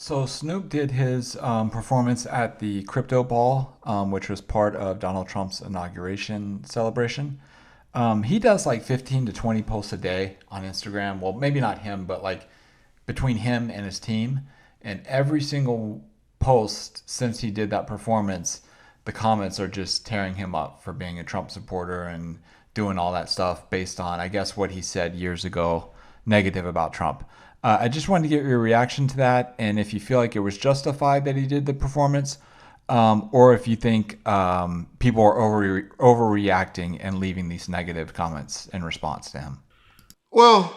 So Snoop did his performance at the Crypto Ball, which was part of Donald Trump's inauguration celebration. He does like 15 to 20 posts a day on Instagram. Well, maybe not him, but like between him and his team. And every single post since he did that performance, the comments are just tearing him up for being a Trump supporter and doing all that stuff based on, I guess, what he said years ago negative about Trump. I just wanted to get your reaction to that, and if you feel like it was justified that he did the performance, or if you think people are overreacting and leaving these negative comments in response to him. Well,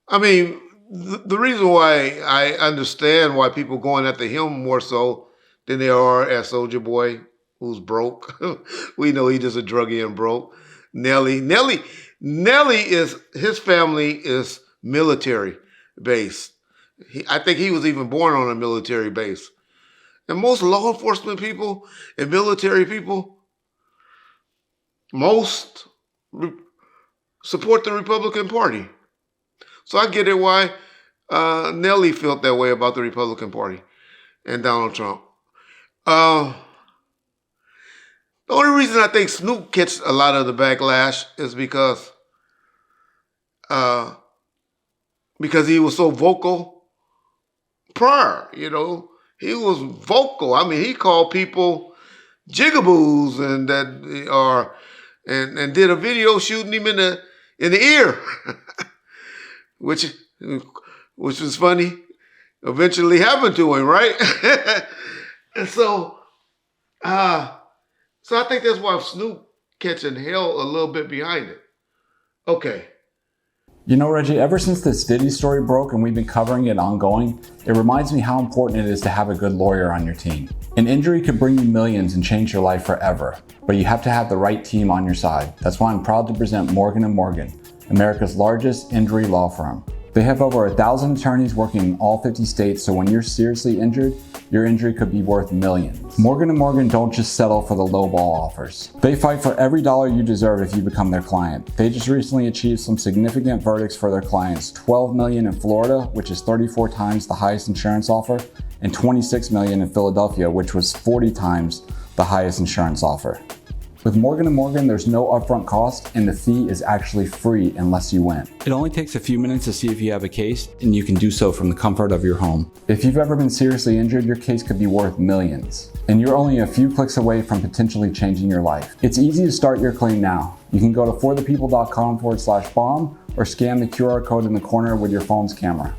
I mean, the reason why I understand why people going after him more so than they are at Soldier Boy, who's broke. We know he just a druggie and broke. Nelly is his family is military based. I think he was even born on a military base. And most law enforcement people and military people, most support the Republican Party. So I get it why Nelly felt that way about the Republican Party and Donald Trump. Uh, the only reason I think Snoop gets a lot of the backlash is uh, because he was so vocal prior. He was vocal. I mean, he called people jigaboos and that are and did a video shooting him in the ear, which was funny. Eventually happened to him, right? And so I think that's why Snoop catching hell a little bit behind it. Okay. You know, Reggie, ever since this Diddy story broke and we've been covering it ongoing, it reminds me how important it is to have a good lawyer on your team. An injury could bring you millions and change your life forever, but you have to have the right team on your side. That's why I'm proud to present Morgan & Morgan, America's largest injury law firm. They have over 1,000 attorneys working in all 50 states, so when you're seriously injured, your injury could be worth millions. Morgan & Morgan don't just settle for the lowball offers. They fight for every dollar you deserve if you become their client. They just recently achieved some significant verdicts for their clients. $12 million in Florida, which is 34 times the highest insurance offer, and $26 million in Philadelphia, which was 40 times the highest insurance offer. With Morgan & Morgan, there's no upfront cost, and the fee is actually free unless you win. It only takes a few minutes to see if you have a case, and you can do so from the comfort of your home. If you've ever been seriously injured, your case could be worth millions, and you're only a few clicks away from potentially changing your life. It's easy to start your claim now. You can go to forthepeople.com/bomb or scan the QR code in the corner with your phone's camera.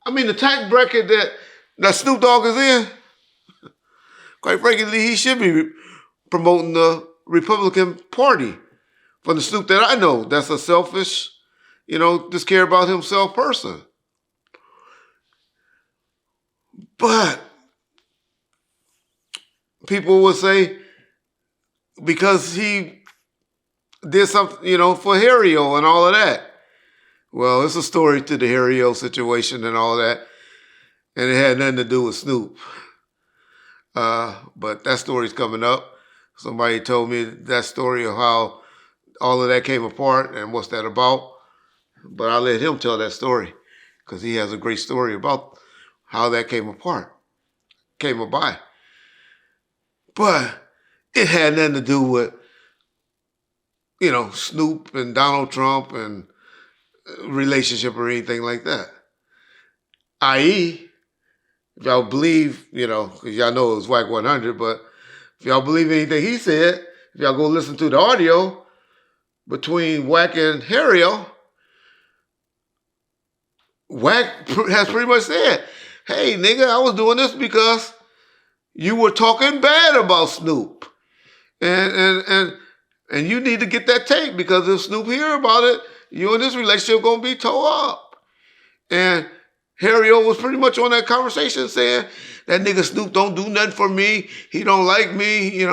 I mean, the tax bracket that Snoop Dogg is in, quite frankly, he should be promoting the Republican Party. For the Snoop that I know, that's a selfish, just care about himself person. But people would say because he did something, for Harry-O and all of that. Well, it's a story to the Harry-O situation and all that, and it had nothing to do with Snoop. But that story's coming up. Somebody told me that story of how all of that came apart and what's that about. But I'll let him tell that story because he has a great story about how that came about. But it had nothing to do with, Snoop and Donald Trump and relationship or anything like that. I.e., if y'all believe, because y'all know it was Whack 100, but if y'all believe anything he said, if y'all go listen to the audio between Whack and Harry-O, Whack has pretty much said, hey, nigga, I was doing this because you were talking bad about Snoop. And you need to get that tape because if Snoop hear about it, you and this relationship going to be tore up. And Harry-O was pretty much on that conversation saying, that nigga Snoop don't do nothing for me. He don't like me, he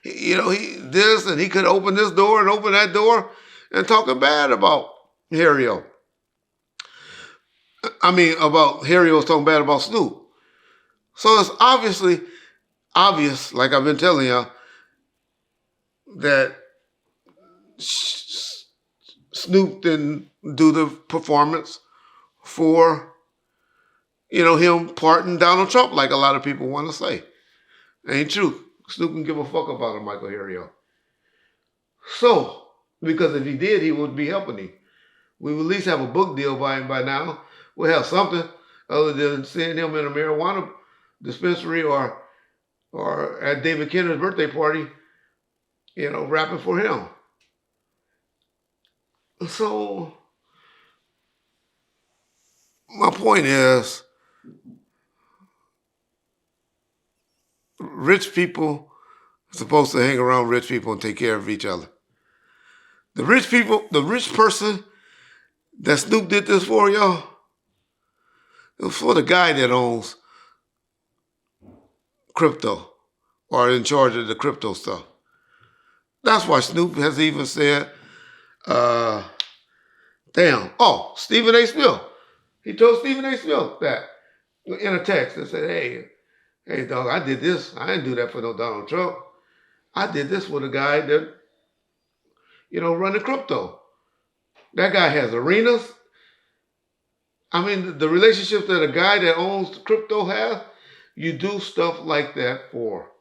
this, and he could open this door and open that door and talking bad about Harry-O. About Harry-O's talking bad about Snoop. So it's obvious, like I've been telling y'all, that Snoop didn't do the performance for, him pardon Donald Trump like a lot of people want to say. Ain't true. Snoop can give a fuck about him, Michael Harriot. So, because if he did, he would be helping him. We would at least have a book deal by him by now. We'll have something other than seeing him in a marijuana dispensary or at David Kenner's birthday party, rapping for him. So, my point is, rich people are supposed to hang around rich people and take care of each other. The rich person that Snoop did this for, y'all, it was for the guy that owns crypto or in charge of the crypto stuff. That's why Snoop has even said, Stephen A. Smith. He told Stephen A. Smith that in a text and said, hey, dog, I did this. I didn't do that for no Donald Trump. I did this for the guy that, running crypto. That guy has arenas. I mean, the relationships that a guy that owns crypto has, you do stuff like that for.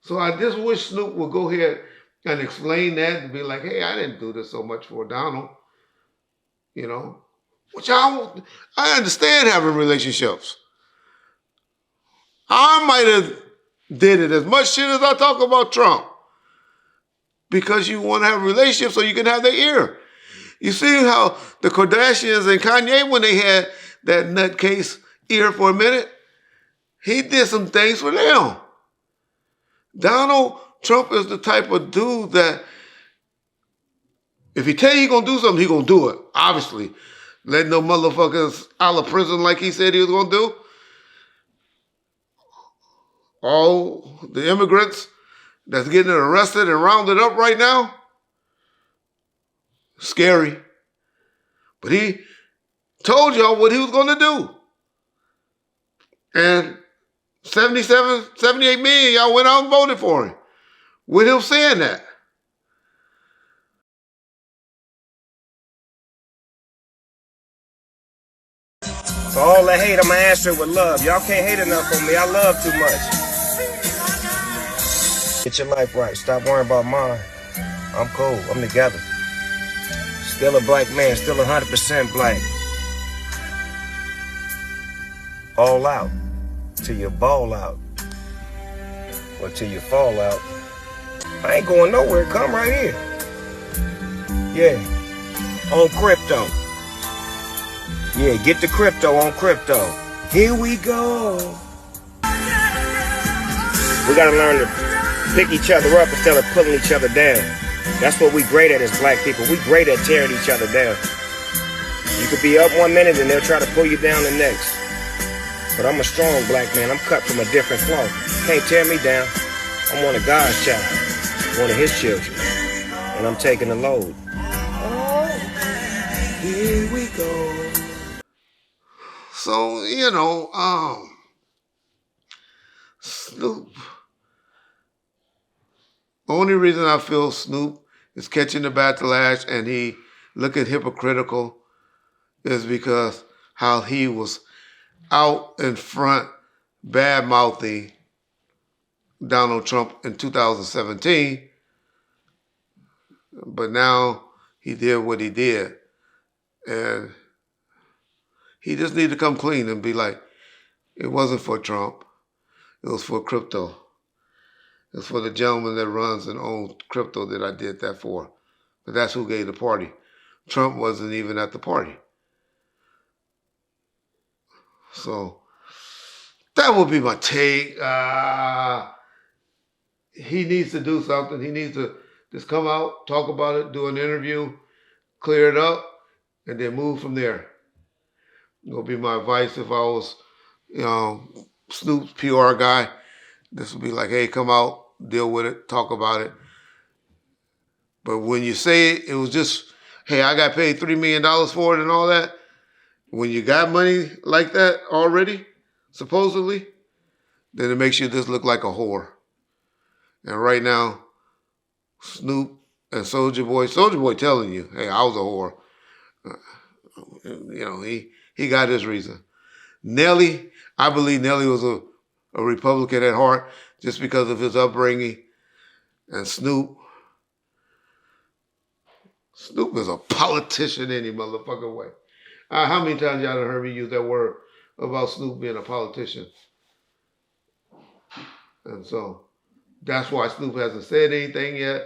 So I just wish Snoop would go ahead and explain that and be like, hey, I didn't do this so much for Donald. Which I understand having relationships. I might have did it as much shit as I talk about Trump. Because you want to have a relationship so you can have their ear. You see how the Kardashians and Kanye, when they had that nutcase ear for a minute, he did some things for them. Donald Trump is the type of dude that if he tell you he's going to do something, he's going to do it. Obviously. Letting no motherfuckers out of prison like he said he was going to do. All the immigrants that's getting arrested and rounded up right now, scary. But he told y'all what he was going to do. And 78 million y'all went out and voted for him. With him saying that. For all the hate, I'ma answer it with love. Y'all can't hate enough on me. I love too much. Get your life right. Stop worrying about mine. I'm cool. I'm together. Still a black man. Still 100% black. All out. Till you ball out. Or till you fall out. I ain't going nowhere. Come right here. Yeah. On crypto. Yeah, get the crypto on crypto. Here we go. We gotta learn to pick each other up instead of pulling each other down. That's what we great at as black people. We great at tearing each other down. You could be up one minute and they'll try to pull you down the next. But I'm a strong black man. I'm cut from a different cloth. Can't tear me down. I'm one of God's child. One of his children. And I'm taking the load. Oh, here we go. So, Snoop. The only reason I feel Snoop is catching the backlash and he looking hypocritical is because how he was out in front bad-mouthing Donald Trump in 2017. But now he did what he did. And he just needed to come clean and be like, it wasn't for Trump. It was for crypto. It's for the gentleman that runs and owns crypto that I did that for. But that's who gave the party. Trump wasn't even at the party. So that would be my take. He needs to do something. He needs to just come out, talk about it, do an interview, clear it up, and then move from there. It'll be my advice if I was, Snoop's PR guy. This would be like, hey, come out, deal with it, talk about it. But when you say it, it was just, hey, I got paid $3 million for it and all that. When you got money like that already, supposedly, then it makes you just look like a whore. And right now, Snoop And Soldier Boy telling you, hey, I was a whore. He got his reason. Nelly, I believe Nelly was a Republican at heart just because of his upbringing. And Snoop is a politician any motherfucking way. How many times y'all done heard me use that word about Snoop being a politician? And so that's why Snoop hasn't said anything yet,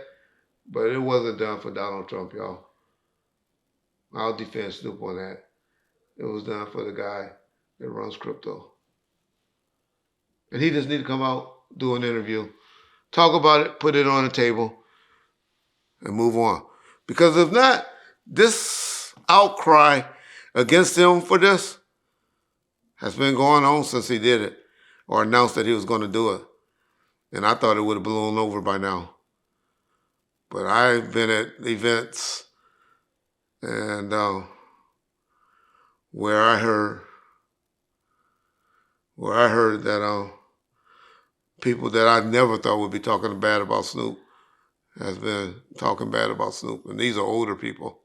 but it wasn't done for Donald Trump, y'all. I'll defend Snoop on that. It was done for the guy that runs crypto. And he just need to come out, do an interview, talk about it, put it on the table, and move on. Because if not, this outcry against him for this has been going on since he did it or announced that he was going to do it. And I thought it would have blown over by now. But I've been at events and where I heard that people that I never thought would be talking bad about Snoop has been talking bad about Snoop. And these are older people.